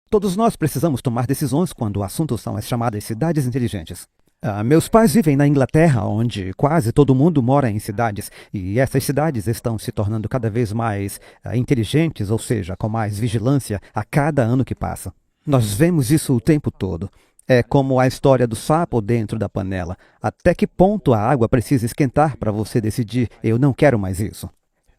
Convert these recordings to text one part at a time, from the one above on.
Todos nós precisamos tomar decisões quando o assunto são as chamadas cidades inteligentes. Meus pais vivem na Inglaterra, onde quase todo mundo mora em cidades, e essas cidades estão se tornando cada vez mais inteligentes, ou seja, com mais vigilância a cada ano que passa. Nós vemos isso o tempo todo. É como a história do sapo dentro da panela. Até que ponto a água precisa esquentar para você decidir, eu não quero mais isso?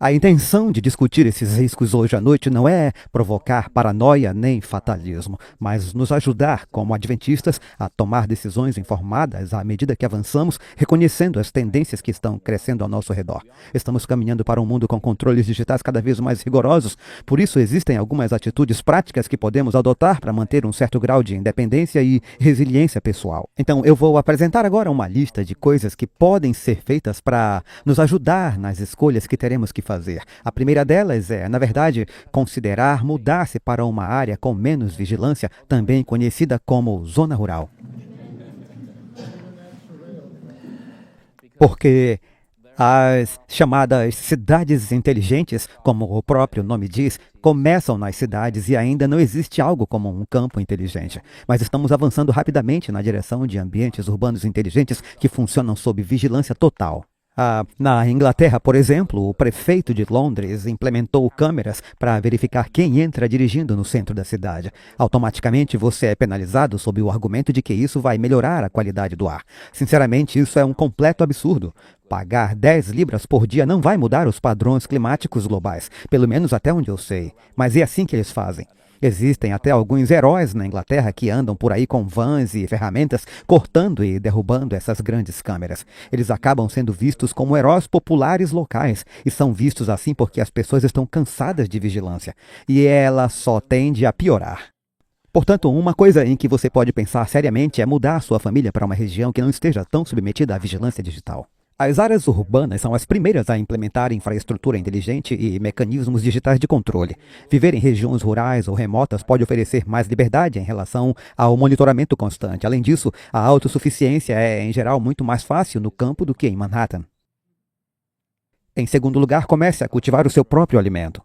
A intenção de discutir esses riscos hoje à noite não é provocar paranoia nem fatalismo, mas nos ajudar, como adventistas, a tomar decisões informadas à medida que avançamos, reconhecendo as tendências que estão crescendo ao nosso redor. Estamos caminhando para um mundo com controles digitais cada vez mais rigorosos, por isso existem algumas atitudes práticas que podemos adotar para manter um certo grau de independência e resiliência pessoal. Então, eu vou apresentar agora uma lista de coisas que podem ser feitas para nos ajudar nas escolhas que teremos que fazer. A primeira delas é, na verdade, considerar mudar-se para uma área com menos vigilância, também conhecida como zona rural. Porque as chamadas cidades inteligentes, como o próprio nome diz, começam nas cidades e ainda não existe algo como um campo inteligente. Mas estamos avançando rapidamente na direção de ambientes urbanos inteligentes que funcionam sob vigilância total. Na Inglaterra, por exemplo, o prefeito de Londres implementou câmeras para verificar quem entra dirigindo no centro da cidade. Automaticamente você é penalizado sob o argumento de que isso vai melhorar a qualidade do ar. Sinceramente, isso é um completo absurdo. Pagar 10 libras por dia não vai mudar os padrões climáticos globais, pelo menos até onde eu sei. Mas é assim que eles fazem. Existem até alguns heróis na Inglaterra que andam por aí com vans e ferramentas, cortando e derrubando essas grandes câmeras. Eles acabam sendo vistos como heróis populares locais, e são vistos assim porque as pessoas estão cansadas de vigilância, e ela só tende a piorar. Portanto, uma coisa em que você pode pensar seriamente é mudar sua família para uma região que não esteja tão submetida à vigilância digital. As áreas urbanas são as primeiras a implementar infraestrutura inteligente e mecanismos digitais de controle. Viver em regiões rurais ou remotas pode oferecer mais liberdade em relação ao monitoramento constante. Além disso, a autossuficiência é, em geral, muito mais fácil no campo do que em Manhattan. Em segundo lugar, comece a cultivar o seu próprio alimento.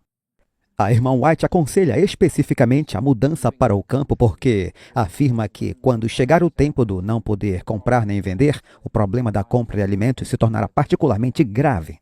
A irmã White aconselha especificamente a mudança para o campo porque afirma que, quando chegar o tempo do não poder comprar nem vender, o problema da compra de alimentos se tornará particularmente grave.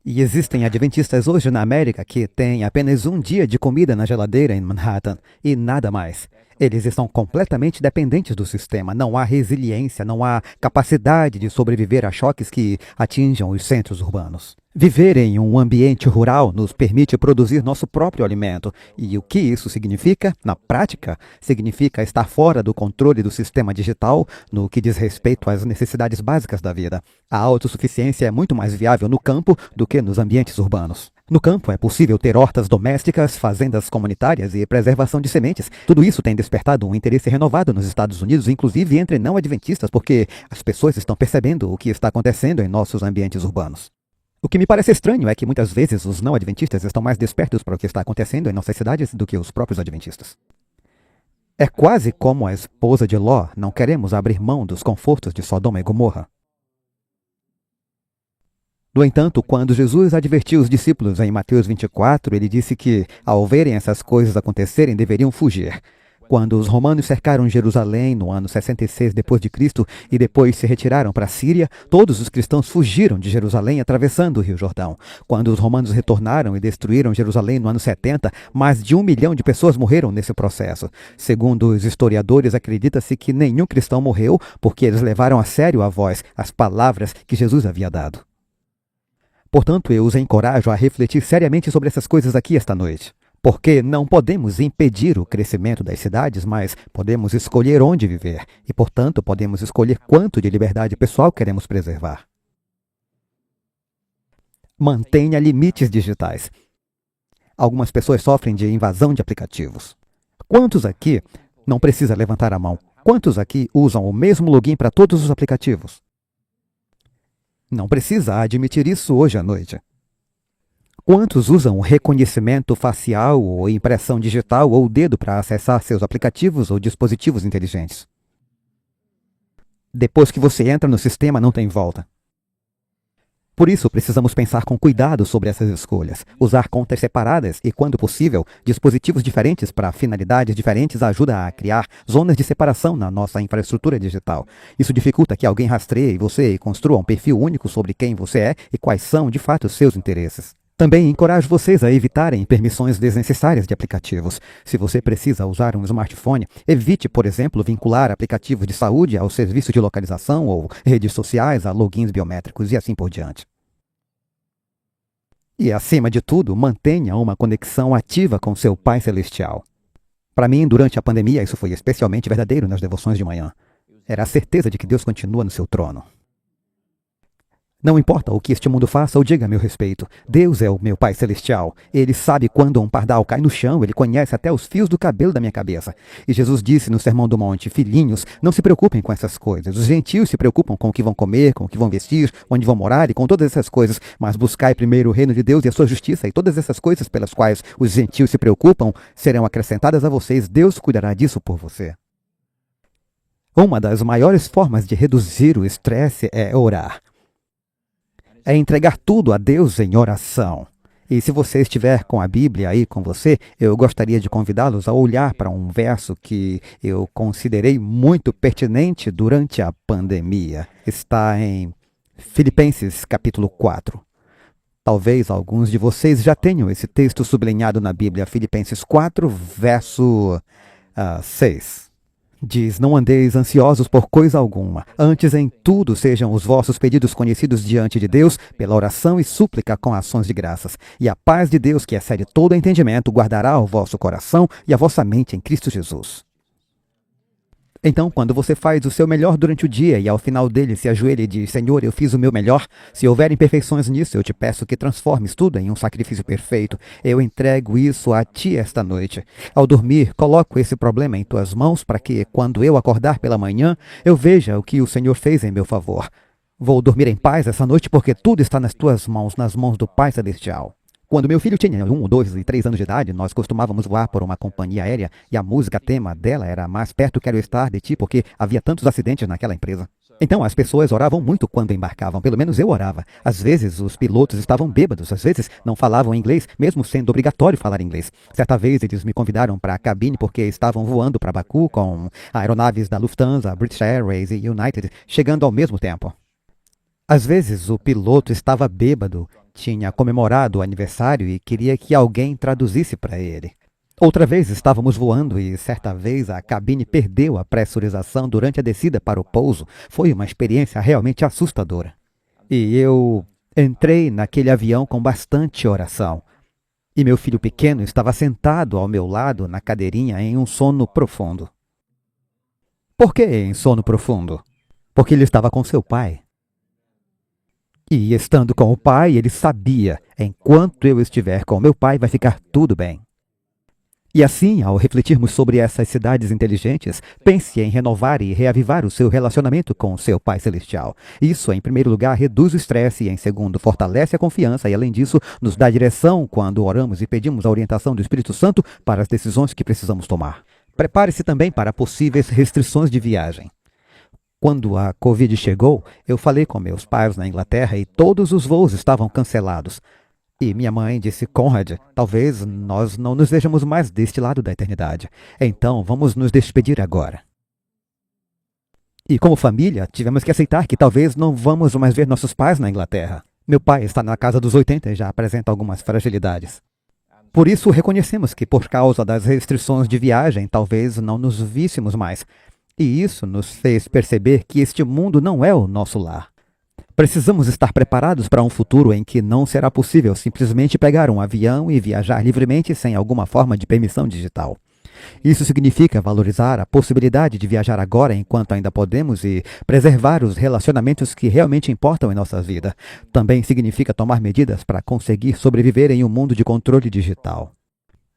E existem adventistas hoje na América que têm apenas um dia de comida na geladeira em Manhattan e nada mais. Eles estão completamente dependentes do sistema. Não há resiliência, não há capacidade de sobreviver a choques que atinjam os centros urbanos. Viver em um ambiente rural nos permite produzir nosso próprio alimento. E o que isso significa? Na prática, significa estar fora do controle do sistema digital no que diz respeito às necessidades básicas da vida. A autossuficiência é muito mais viável no campo do que nos ambientes urbanos. No campo é possível ter hortas domésticas, fazendas comunitárias e preservação de sementes. Tudo isso tem despertado um interesse renovado nos Estados Unidos, inclusive entre não adventistas, porque as pessoas estão percebendo o que está acontecendo em nossos ambientes urbanos. O que me parece estranho é que muitas vezes os não adventistas estão mais despertos para o que está acontecendo em nossas cidades do que os próprios adventistas. É quase como a esposa de Ló, não queremos abrir mão dos confortos de Sodoma e Gomorra. No entanto, quando Jesus advertiu os discípulos em Mateus 24, ele disse que, ao verem essas coisas acontecerem, deveriam fugir. Quando os romanos cercaram Jerusalém no ano 66 d.C. e depois se retiraram para a Síria, todos os cristãos fugiram de Jerusalém atravessando o Rio Jordão. Quando os romanos retornaram e destruíram Jerusalém no ano 70, mais de 1 milhão de pessoas morreram nesse processo. Segundo os historiadores, acredita-se que nenhum cristão morreu porque eles levaram a sério a voz, as palavras que Jesus havia dado. Portanto, eu os encorajo a refletir seriamente sobre essas coisas aqui esta noite. Porque não podemos impedir o crescimento das cidades, mas podemos escolher onde viver. E, portanto, podemos escolher quanto de liberdade pessoal queremos preservar. Mantenha limites digitais. Algumas pessoas sofrem de invasão de aplicativos. Quantos aqui, não precisa levantar a mão, quantos aqui usam o mesmo login para todos os aplicativos? Não precisa admitir isso hoje à noite. Quantos usam reconhecimento facial ou impressão digital ou dedo para acessar seus aplicativos ou dispositivos inteligentes? Depois que você entra no sistema, não tem volta. Por isso, precisamos pensar com cuidado sobre essas escolhas. Usar contas separadas e, quando possível, dispositivos diferentes para finalidades diferentes ajuda a criar zonas de separação na nossa infraestrutura digital. Isso dificulta que alguém rastreie você e construa um perfil único sobre quem você é e quais são, de fato, os seus interesses. Também encorajo vocês a evitarem permissões desnecessárias de aplicativos. Se você precisa usar um smartphone, evite, por exemplo, vincular aplicativos de saúde ao serviço de localização ou redes sociais a logins biométricos e assim por diante. E, acima de tudo, mantenha uma conexão ativa com seu Pai Celestial. Para mim, durante a pandemia, isso foi especialmente verdadeiro nas devoções de manhã. Era a certeza de que Deus continua no seu trono. Não importa o que este mundo faça ou diga a meu respeito, Deus é o meu Pai Celestial. Ele sabe quando um pardal cai no chão, Ele conhece até os fios do cabelo da minha cabeça. E Jesus disse no Sermão do Monte: filhinhos, não se preocupem com essas coisas. Os gentios se preocupam com o que vão comer, com o que vão vestir, onde vão morar e com todas essas coisas. Mas buscai primeiro o reino de Deus e a sua justiça, e todas essas coisas pelas quais os gentios se preocupam serão acrescentadas a vocês. Deus cuidará disso por você. Uma das maiores formas de reduzir o estresse é orar. É entregar tudo a Deus em oração. E se você estiver com a Bíblia aí com você, eu gostaria de convidá-los a olhar para um verso que eu considerei muito pertinente durante a pandemia. Está em Filipenses capítulo 4. Talvez alguns de vocês já tenham esse texto sublinhado na Bíblia, Filipenses 4, verso 6. Diz: não andeis ansiosos por coisa alguma, antes em tudo sejam os vossos pedidos conhecidos diante de Deus, pela oração e súplica com ações de graças. E a paz de Deus, que excede todo entendimento, guardará o vosso coração e a vossa mente em Cristo Jesus. Então, quando você faz o seu melhor durante o dia e ao final dele se ajoelha e diz: Senhor, eu fiz o meu melhor, se houver imperfeições nisso, eu te peço que transformes tudo em um sacrifício perfeito. Eu entrego isso a ti esta noite. Ao dormir, coloco esse problema em tuas mãos para que, quando eu acordar pela manhã, eu veja o que o Senhor fez em meu favor. Vou dormir em paz essa noite porque tudo está nas tuas mãos, nas mãos do Pai Celestial. Quando meu filho tinha 1, 2 e 3 anos de idade, nós costumávamos voar por uma companhia aérea e a música tema dela era Mais Perto Quero Estar de Ti, porque havia tantos acidentes naquela empresa. Então as pessoas oravam muito quando embarcavam, pelo menos eu orava. Às vezes os pilotos estavam bêbados, às vezes não falavam inglês, mesmo sendo obrigatório falar inglês. Certa vez eles me convidaram para a cabine porque estavam voando para Baku com aeronaves da Lufthansa, British Airways e United, chegando ao mesmo tempo. Às vezes o piloto estava bêbado, tinha comemorado o aniversário e queria que alguém traduzisse para ele. Outra vez estávamos voando e certa vez a cabine perdeu a pressurização durante a descida para o pouso. Foi uma experiência realmente assustadora. E eu entrei naquele avião com bastante oração. E meu filho pequeno estava sentado ao meu lado na cadeirinha em um sono profundo. Por que em sono profundo? Porque ele estava com seu pai. E estando com o pai, ele sabia: enquanto eu estiver com meu pai, vai ficar tudo bem. E assim, ao refletirmos sobre essas cidades inteligentes, pense em renovar e reavivar o seu relacionamento com o seu Pai Celestial. Isso, em primeiro lugar, reduz o estresse e, em segundo, fortalece a confiança e, além disso, nos dá direção quando oramos e pedimos a orientação do Espírito Santo para as decisões que precisamos tomar. Prepare-se também para possíveis restrições de viagem. Quando a Covid chegou, eu falei com meus pais na Inglaterra e todos os voos estavam cancelados. E minha mãe disse: Conrad, talvez nós não nos vejamos mais deste lado da eternidade. Então, vamos nos despedir agora. E como família, tivemos que aceitar que talvez não vamos mais ver nossos pais na Inglaterra. Meu pai está na casa dos 80 e já apresenta algumas fragilidades. Por isso, reconhecemos que, por causa das restrições de viagem, talvez não nos víssemos mais. E isso nos fez perceber que este mundo não é o nosso lar. Precisamos estar preparados para um futuro em que não será possível simplesmente pegar um avião e viajar livremente sem alguma forma de permissão digital. Isso significa valorizar a possibilidade de viajar agora enquanto ainda podemos e preservar os relacionamentos que realmente importam em nossa vida. Também significa tomar medidas para conseguir sobreviver em um mundo de controle digital.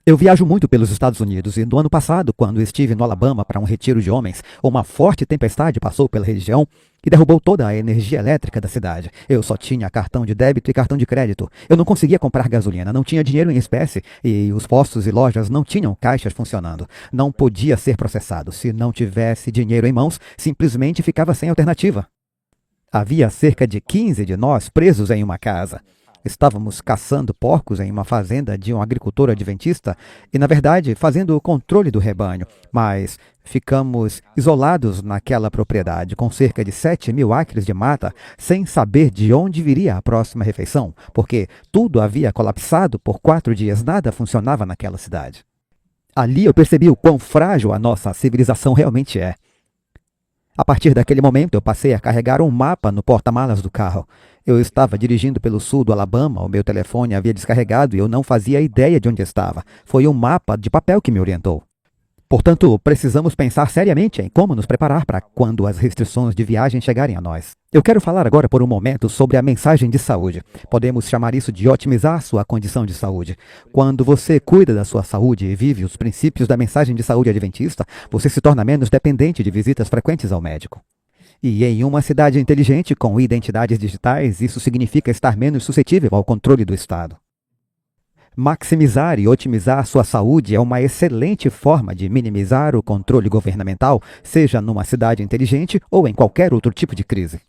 Eu viajo muito pelos Estados Unidos e no ano passado, quando estive no Alabama para um retiro de homens, uma forte tempestade passou pela região e derrubou toda a energia elétrica da cidade. Eu só tinha cartão de débito e cartão de crédito. Eu não conseguia comprar gasolina, não tinha dinheiro em espécie e os postos e lojas não tinham caixas funcionando. Não podia ser processado. Se não tivesse dinheiro em mãos, simplesmente ficava sem alternativa. Havia cerca de 15 de nós presos em uma casa. Estávamos caçando porcos em uma fazenda de um agricultor adventista e, na verdade, fazendo o controle do rebanho. Mas ficamos isolados naquela propriedade, com cerca de 7.000 acres de mata, sem saber de onde viria a próxima refeição, porque tudo havia colapsado por 4 dias, nada funcionava naquela cidade. Ali eu percebi o quão frágil a nossa civilização realmente é. A partir daquele momento, eu passei a carregar um mapa no porta-malas do carro. Eu estava dirigindo pelo sul do Alabama, o meu telefone havia descarregado e eu não fazia ideia de onde estava. Foi um mapa de papel que me orientou. Portanto, precisamos pensar seriamente em como nos preparar para quando as restrições de viagem chegarem a nós. Eu quero falar agora por um momento sobre a mensagem de saúde. Podemos chamar isso de otimizar sua condição de saúde. Quando você cuida da sua saúde e vive os princípios da mensagem de saúde adventista, você se torna menos dependente de visitas frequentes ao médico. E em uma cidade inteligente com identidades digitais, isso significa estar menos suscetível ao controle do Estado. Maximizar e otimizar sua saúde é uma excelente forma de minimizar o controle governamental, seja numa cidade inteligente ou em qualquer outro tipo de crise.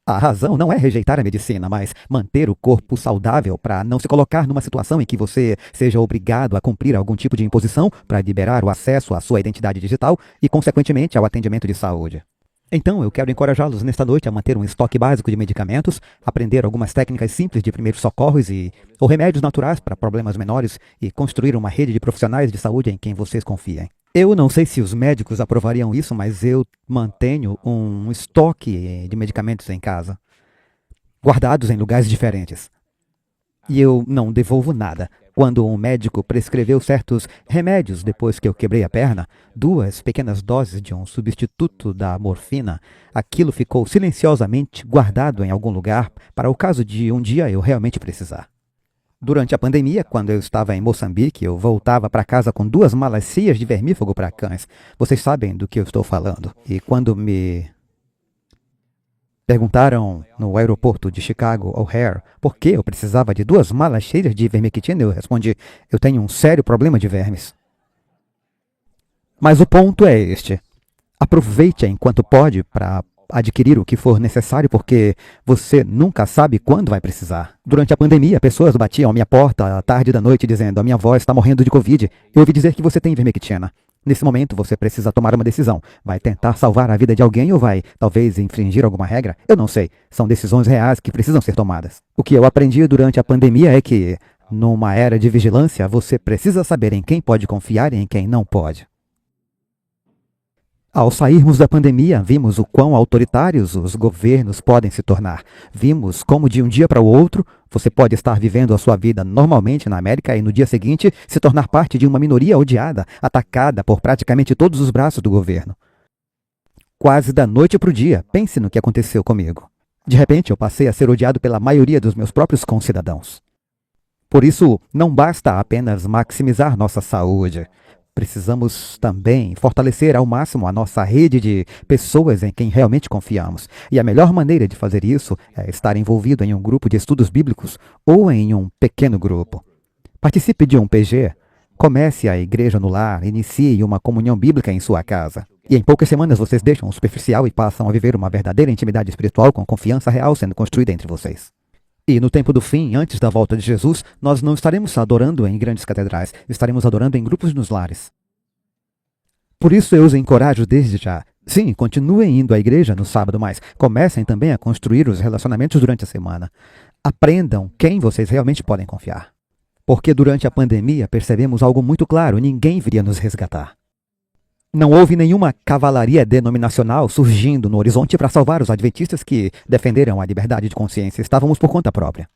A razão não é rejeitar a medicina, mas manter o corpo saudável para não se colocar numa situação em que você seja obrigado a cumprir algum tipo de imposição para liberar o acesso à sua identidade digital e, consequentemente, ao atendimento de saúde. Então, eu quero encorajá-los nesta noite a manter um estoque básico de medicamentos, aprender algumas técnicas simples de primeiros socorros ou remédios naturais para problemas menores e construir uma rede de profissionais de saúde em quem vocês confiem. Eu não sei se os médicos aprovariam isso, mas eu mantenho um estoque de medicamentos em casa, guardados em lugares diferentes. E eu não devolvo nada. Quando um médico prescreveu certos remédios depois que eu quebrei a perna, 2 pequenas doses de um substituto da morfina, aquilo ficou silenciosamente guardado em algum lugar para o caso de um dia eu realmente precisar. Durante a pandemia, quando eu estava em Moçambique, eu voltava para casa com 2 malas cheias de vermífugo para cães. Vocês sabem do que eu estou falando. E quando me perguntaram no aeroporto de Chicago O'Hare por que eu precisava de 2 malas cheias de vermectina, eu respondi, eu tenho um sério problema de vermes. Mas o ponto é este. Aproveite enquanto pode para adquirir o que for necessário, porque você nunca sabe quando vai precisar. Durante a pandemia, pessoas batiam à minha porta à tarde da noite dizendo, a minha avó está morrendo de Covid. Eu ouvi dizer que você tem vermectina. Nesse momento, você precisa tomar uma decisão. Vai tentar salvar a vida de alguém ou vai, talvez, infringir alguma regra? Eu não sei. São decisões reais que precisam ser tomadas. O que eu aprendi durante a pandemia é que, numa era de vigilância, você precisa saber em quem pode confiar e em quem não pode. Ao sairmos da pandemia, vimos o quão autoritários os governos podem se tornar. Vimos como de um dia para o outro, você pode estar vivendo a sua vida normalmente na América e no dia seguinte se tornar parte de uma minoria odiada, atacada por praticamente todos os braços do governo. Quase da noite para o dia, pense no que aconteceu comigo. De repente, eu passei a ser odiado pela maioria dos meus próprios concidadãos. Por isso, não basta apenas maximizar nossa saúde. Precisamos também fortalecer ao máximo a nossa rede de pessoas em quem realmente confiamos. E a melhor maneira de fazer isso é estar envolvido em um grupo de estudos bíblicos ou em um pequeno grupo. Participe de um PG, comece a igreja no lar, inicie uma comunhão bíblica em sua casa. E em poucas semanas vocês deixam o superficial e passam a viver uma verdadeira intimidade espiritual com confiança real sendo construída entre vocês. E no tempo do fim, antes da volta de Jesus, nós não estaremos adorando em grandes catedrais, estaremos adorando em grupos nos lares. Por isso eu os encorajo desde já. Sim, continuem indo à igreja no sábado, mas comecem também a construir os relacionamentos durante a semana. Aprendam quem vocês realmente podem confiar. Porque durante a pandemia percebemos algo muito claro, ninguém viria nos resgatar. Não houve nenhuma cavalaria denominacional surgindo no horizonte para salvar os adventistas que defenderam a liberdade de consciência. Estávamos por conta própria.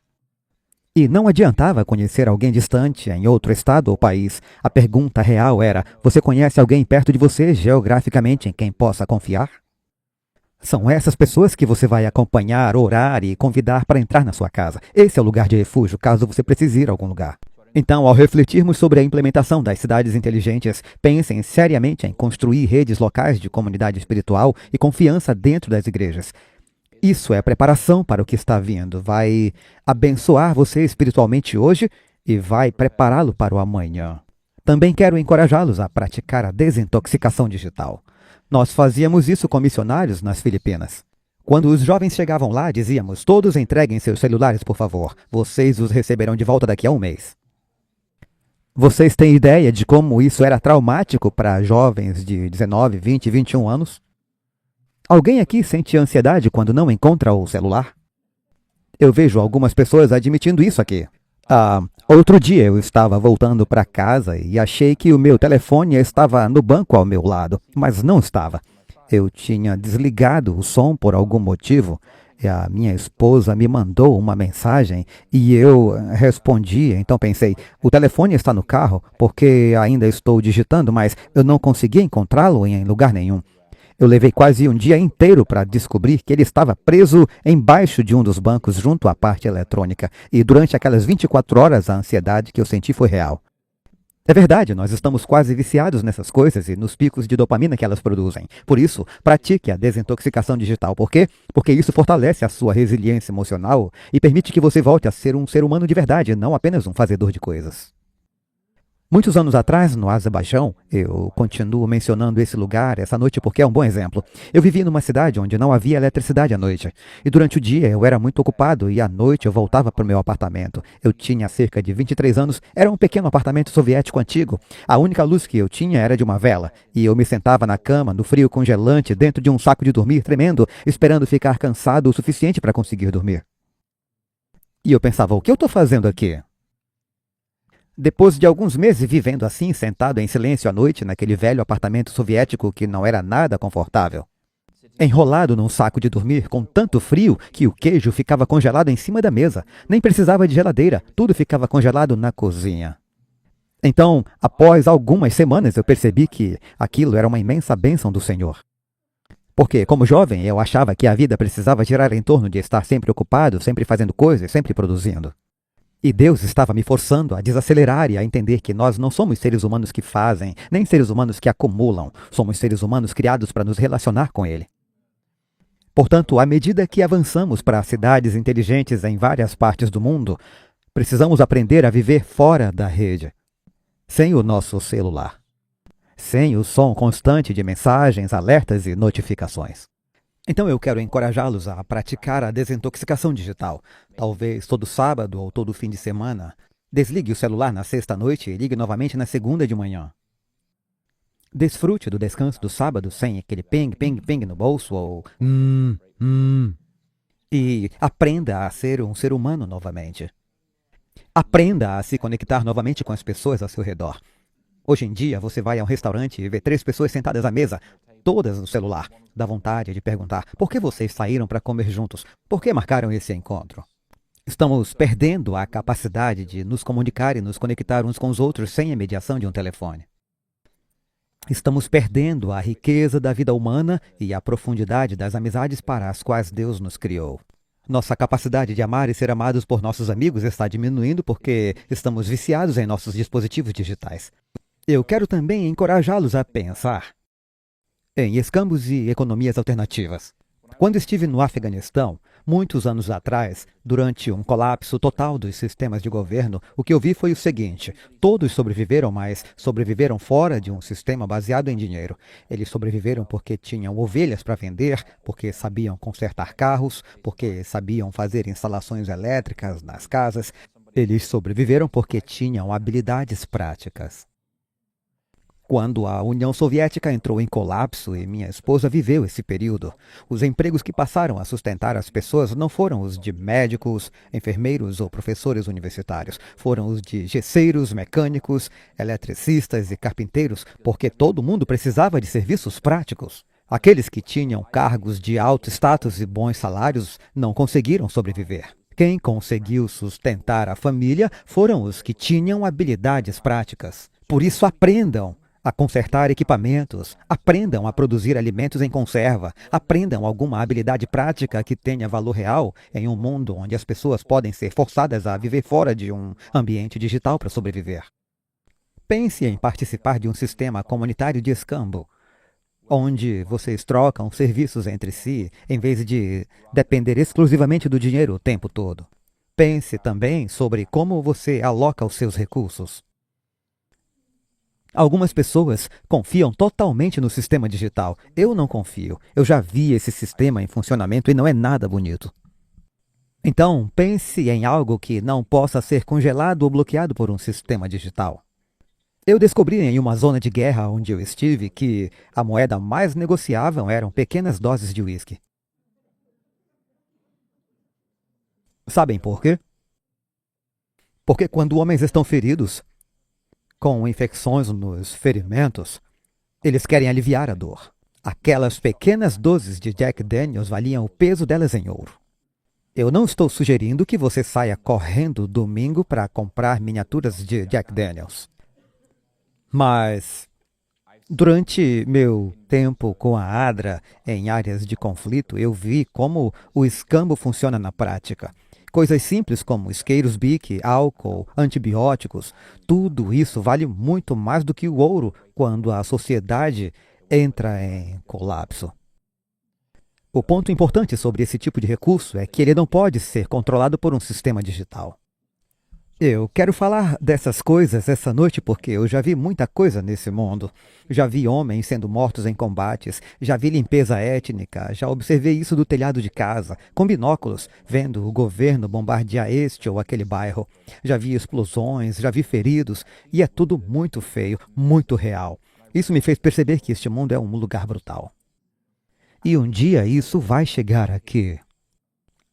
E não adiantava conhecer alguém distante, em outro estado ou país. A pergunta real era, você conhece alguém perto de você, geograficamente, em quem possa confiar? São essas pessoas que você vai acompanhar, orar e convidar para entrar na sua casa. Esse é o lugar de refúgio, caso você precise ir a algum lugar. Então, ao refletirmos sobre a implementação das cidades inteligentes, pensem seriamente em construir redes locais de comunidade espiritual e confiança dentro das igrejas. Isso é preparação para o que está vindo. Vai abençoar você espiritualmente hoje e vai prepará-lo para o amanhã. Também quero encorajá-los a praticar a desintoxicação digital. Nós fazíamos isso com missionários nas Filipinas. Quando os jovens chegavam lá, dizíamos: todos entreguem seus celulares, por favor. Vocês os receberão de volta daqui a um mês. Vocês têm ideia de como isso era traumático para jovens de 19, 20, 21 anos? Alguém aqui sente ansiedade quando não encontra o celular? Eu vejo algumas pessoas admitindo isso aqui. Outro dia eu estava voltando para casa e achei que o meu telefone estava no banco ao meu lado, mas não estava. Eu tinha desligado o som por algum motivo e a minha esposa me mandou uma mensagem e eu respondi. Então pensei, o telefone está no carro porque ainda estou digitando, mas eu não consegui encontrá-lo em lugar nenhum. Eu levei quase um dia inteiro para descobrir que ele estava preso embaixo de um dos bancos junto à parte eletrônica. E durante aquelas 24 horas a ansiedade que eu senti foi real. É verdade, nós estamos quase viciados nessas coisas e nos picos de dopamina que elas produzem. Por isso, pratique a desintoxicação digital. Por quê? Porque isso fortalece a sua resiliência emocional e permite que você volte a ser um ser humano de verdade, não apenas um fazedor de coisas. Muitos anos atrás, no Azerbaijão, eu continuo mencionando esse lugar essa noite porque é um bom exemplo. Eu vivia numa cidade onde não havia eletricidade à noite. E durante o dia eu era muito ocupado e à noite eu voltava para o meu apartamento. Eu tinha cerca de 23 anos, era um pequeno apartamento soviético antigo. A única luz que eu tinha era de uma vela. E eu me sentava na cama, no frio congelante, dentro de um saco de dormir tremendo, esperando ficar cansado o suficiente para conseguir dormir. E eu pensava, o que eu estou fazendo aqui? Depois de alguns meses vivendo assim, sentado em silêncio à noite, naquele velho apartamento soviético que não era nada confortável, enrolado num saco de dormir com tanto frio que o queijo ficava congelado em cima da mesa, nem precisava de geladeira, tudo ficava congelado na cozinha. Então, após algumas semanas, eu percebi que aquilo era uma imensa bênção do Senhor. Porque, como jovem, eu achava que a vida precisava girar em torno de estar sempre ocupado, sempre fazendo coisas, sempre produzindo. E Deus estava me forçando a desacelerar e a entender que nós não somos seres humanos que fazem, nem seres humanos que acumulam. Somos seres humanos criados para nos relacionar com Ele. Portanto, à medida que avançamos para cidades inteligentes em várias partes do mundo, precisamos aprender a viver fora da rede, sem o nosso celular, sem o som constante de mensagens, alertas e notificações. Então eu quero encorajá-los a praticar a desintoxicação digital. Talvez todo sábado ou todo fim de semana. Desligue o celular na sexta-noite e ligue novamente na segunda de manhã. Desfrute do descanso do sábado sem aquele ping, ping, ping no bolso ou E aprenda a ser um ser humano novamente. Aprenda a se conectar novamente com as pessoas ao seu redor. Hoje em dia, você vai a um restaurante e vê 3 pessoas sentadas à mesa, todas no celular. Dá vontade de perguntar, por que vocês saíram para comer juntos? Por que marcaram esse encontro? Estamos perdendo a capacidade de nos comunicar e nos conectar uns com os outros sem a mediação de um telefone. Estamos perdendo a riqueza da vida humana e a profundidade das amizades para as quais Deus nos criou. Nossa capacidade de amar e ser amados por nossos amigos está diminuindo porque estamos viciados em nossos dispositivos digitais. Eu quero também encorajá-los a pensar em escambos e economias alternativas. Quando estive no Afeganistão, muitos anos atrás, durante um colapso total dos sistemas de governo, o que eu vi foi o seguinte: todos sobreviveram, mas sobreviveram fora de um sistema baseado em dinheiro. Eles sobreviveram porque tinham ovelhas para vender, porque sabiam consertar carros, porque sabiam fazer instalações elétricas nas casas. Eles sobreviveram porque tinham habilidades práticas. Quando a União Soviética entrou em colapso e minha esposa viveu esse período, os empregos que passaram a sustentar as pessoas não foram os de médicos, enfermeiros ou professores universitários. Foram os de gesseiros, mecânicos, eletricistas e carpinteiros, porque todo mundo precisava de serviços práticos. Aqueles que tinham cargos de alto status e bons salários não conseguiram sobreviver. Quem conseguiu sustentar a família foram os que tinham habilidades práticas. Por isso, aprendam a consertar equipamentos, aprendam a produzir alimentos em conserva, aprendam alguma habilidade prática que tenha valor real em um mundo onde as pessoas podem ser forçadas a viver fora de um ambiente digital para sobreviver. Pense em participar de um sistema comunitário de escambo, onde vocês trocam serviços entre si, em vez de depender exclusivamente do dinheiro o tempo todo. Pense também sobre como você aloca os seus recursos. Algumas pessoas confiam totalmente no sistema digital. Eu não confio. Eu já vi esse sistema em funcionamento e não é nada bonito. Então, pense em algo que não possa ser congelado ou bloqueado por um sistema digital. Eu descobri em uma zona de guerra onde eu estive que a moeda mais negociável eram pequenas doses de uísque. Sabem por quê? Porque quando homens estão feridos, com infecções nos ferimentos, eles querem aliviar a dor. Aquelas pequenas doses de Jack Daniels valiam o peso delas em ouro. Eu não estou sugerindo que você saia correndo domingo para comprar miniaturas de Jack Daniels. Mas, durante meu tempo com a ADRA em áreas de conflito, eu vi como o escambo funciona na prática. Coisas simples como isqueiros Bic, álcool, antibióticos, tudo isso vale muito mais do que o ouro quando a sociedade entra em colapso. O ponto importante sobre esse tipo de recurso é que ele não pode ser controlado por um sistema digital. Eu quero falar dessas coisas essa noite porque eu já vi muita coisa nesse mundo. Já vi homens sendo mortos em combates, já vi limpeza étnica, já observei isso do telhado de casa, com binóculos, vendo o governo bombardear este ou aquele bairro. Já vi explosões, já vi feridos, e é tudo muito feio, muito real. Isso me fez perceber que este mundo é um lugar brutal. E um dia isso vai chegar aqui.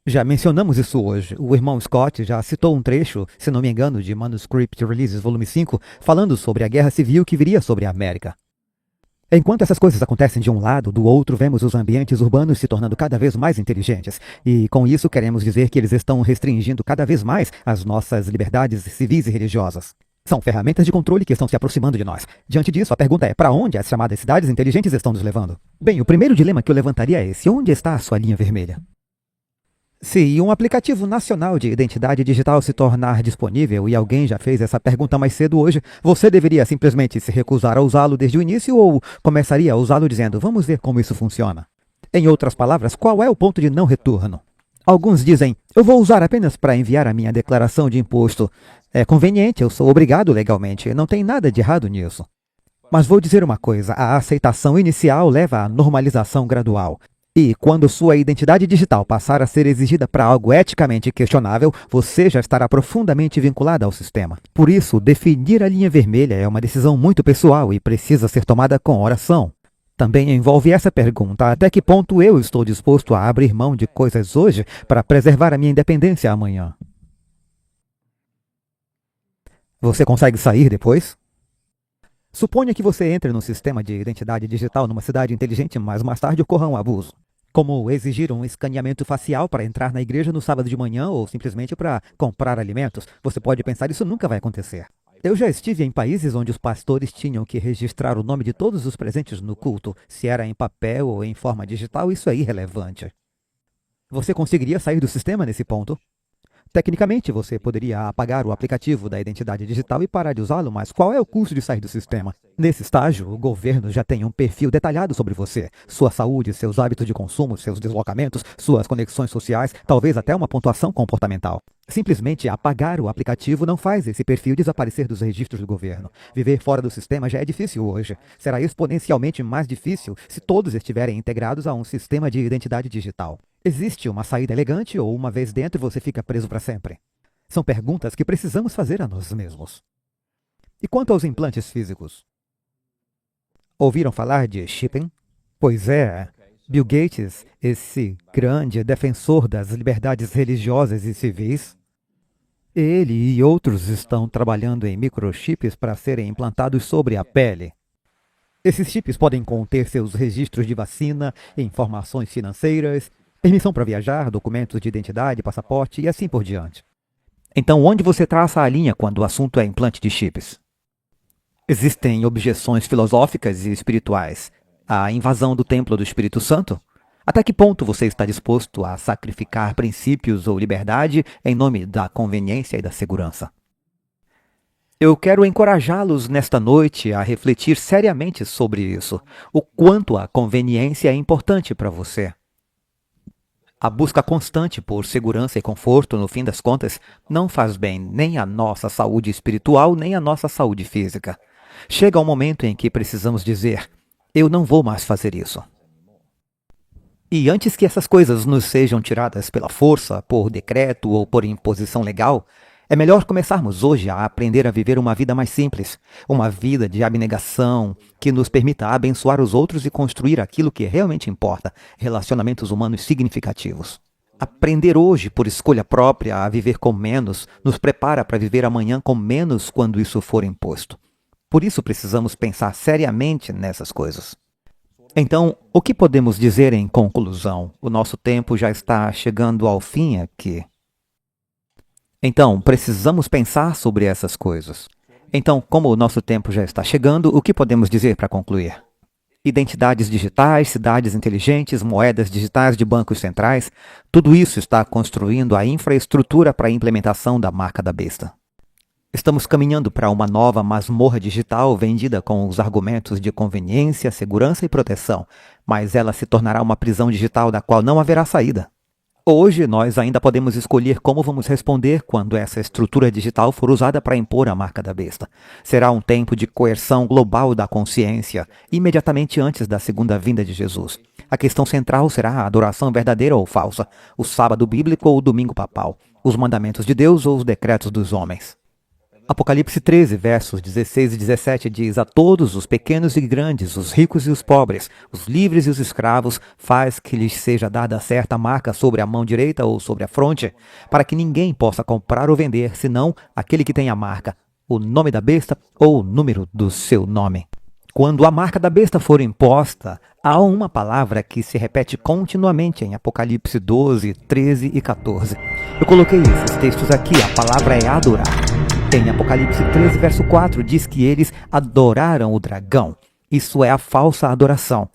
Já mencionamos isso hoje. O irmão Scott já citou um trecho, se não me engano, de Manuscript Releases Volume 5, falando sobre a guerra civil que viria sobre a América. Enquanto essas coisas acontecem de um lado, do outro, vemos os ambientes urbanos se tornando cada vez mais inteligentes. E com isso queremos dizer que eles estão restringindo cada vez mais as nossas liberdades civis e religiosas. São ferramentas de controle que estão se aproximando de nós. Diante disso, a pergunta é: para onde as chamadas cidades inteligentes estão nos levando? Bem, o primeiro dilema que eu levantaria é esse: onde está a sua linha vermelha? Se um aplicativo nacional de identidade digital se tornar disponível, e alguém já fez essa pergunta mais cedo hoje, você deveria simplesmente se recusar a usá-lo desde o início ou começaria a usá-lo dizendo: vamos ver como isso funciona? Em outras palavras, qual é o ponto de não retorno? Alguns dizem: eu vou usar apenas para enviar a minha declaração de imposto. É conveniente, eu sou obrigado legalmente, não tem nada de errado nisso. Mas vou dizer uma coisa: a aceitação inicial leva à normalização gradual. E quando sua identidade digital passar a ser exigida para algo eticamente questionável, você já estará profundamente vinculado ao sistema. Por isso, definir a linha vermelha é uma decisão muito pessoal e precisa ser tomada com oração. Também envolve essa pergunta: até que ponto eu estou disposto a abrir mão de coisas hoje para preservar a minha independência amanhã? Você consegue sair depois? Suponha que você entre no sistema de identidade digital numa cidade inteligente, mas mais tarde ocorra um abuso. Como exigir um escaneamento facial para entrar na igreja no sábado de manhã ou simplesmente para comprar alimentos. Você pode pensar: isso nunca vai acontecer. Eu já estive em países onde os pastores tinham que registrar o nome de todos os presentes no culto. Se era em papel ou em forma digital, isso é irrelevante. Você conseguiria sair do sistema nesse ponto? Tecnicamente, você poderia apagar o aplicativo da identidade digital e parar de usá-lo, mas qual é o custo de sair do sistema? Nesse estágio, o governo já tem um perfil detalhado sobre você, sua saúde, seus hábitos de consumo, seus deslocamentos, suas conexões sociais, talvez até uma pontuação comportamental. Simplesmente apagar o aplicativo não faz esse perfil desaparecer dos registros do governo. Viver fora do sistema já é difícil hoje. Será exponencialmente mais difícil se todos estiverem integrados a um sistema de identidade digital. Existe uma saída elegante ou uma vez dentro você fica preso para sempre? São perguntas que precisamos fazer a nós mesmos. E quanto aos implantes físicos? Ouviram falar de chipping? Pois é, Bill Gates, esse grande defensor das liberdades religiosas e civis, ele e outros estão trabalhando em microchips para serem implantados sobre a pele. Esses chips podem conter seus registros de vacina, informações financeiras, permissão para viajar, documentos de identidade, passaporte e assim por diante. Então, onde você traça a linha quando o assunto é implante de chips? Existem objeções filosóficas e espirituais à invasão do templo do Espírito Santo? Até que ponto você está disposto a sacrificar princípios ou liberdade em nome da conveniência e da segurança? Eu quero encorajá-los nesta noite a refletir seriamente sobre isso, o quanto a conveniência é importante para você. A busca constante por segurança e conforto, no fim das contas, não faz bem nem à nossa saúde espiritual, nem à nossa saúde física. Chega um momento em que precisamos dizer: eu não vou mais fazer isso. E antes que essas coisas nos sejam tiradas pela força, por decreto ou por imposição legal, é melhor começarmos hoje a aprender a viver uma vida mais simples, uma vida de abnegação que nos permita abençoar os outros e construir aquilo que realmente importa, relacionamentos humanos significativos. Aprender hoje, por escolha própria, a viver com menos, nos prepara para viver amanhã com menos quando isso for imposto. Por isso precisamos pensar seriamente nessas coisas. Então, o que podemos dizer em conclusão? O nosso tempo já está chegando ao fim aqui. Então, precisamos pensar sobre essas coisas. Então, como o nosso tempo já está chegando, o que podemos dizer para concluir? Identidades digitais, cidades inteligentes, moedas digitais de bancos centrais, tudo isso está construindo a infraestrutura para a implementação da marca da besta. Estamos caminhando para uma nova masmorra digital vendida com os argumentos de conveniência, segurança e proteção, mas ela se tornará uma prisão digital da qual não haverá saída. Hoje, nós ainda podemos escolher como vamos responder quando essa estrutura digital for usada para impor a marca da besta. Será um tempo de coerção global da consciência, imediatamente antes da segunda vinda de Jesus. A questão central será a adoração verdadeira ou falsa, o sábado bíblico ou o domingo papal, os mandamentos de Deus ou os decretos dos homens. Apocalipse 13, versos 16 e 17 diz: a todos, os pequenos e grandes, os ricos e os pobres, os livres e os escravos, faz que lhes seja dada certa marca sobre a mão direita ou sobre a fronte, para que ninguém possa comprar ou vender, senão aquele que tem a marca, o nome da besta ou o número do seu nome. Quando a marca da besta for imposta, há uma palavra que se repete continuamente em Apocalipse 12, 13 e 14. Eu coloquei esses textos aqui, a palavra é adorar. Em Apocalipse 13, verso 4, diz que eles adoraram o dragão. Isso é a falsa adoração.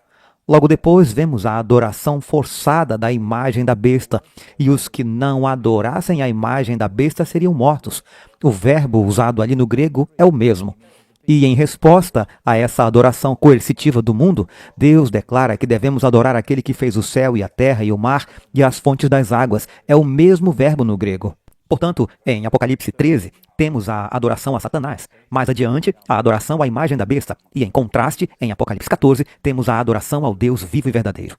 Logo depois, vemos a adoração forçada da imagem da besta, e os que não adorassem a imagem da besta seriam mortos. O verbo usado ali no grego é o mesmo. E em resposta a essa adoração coercitiva do mundo, Deus declara que devemos adorar aquele que fez o céu e a terra e o mar e as fontes das águas. É o mesmo verbo no grego. Portanto, em Apocalipse 13, temos a adoração a Satanás. Mais adiante, a adoração à imagem da besta. E, em contraste, em Apocalipse 14, temos a adoração ao Deus vivo e verdadeiro.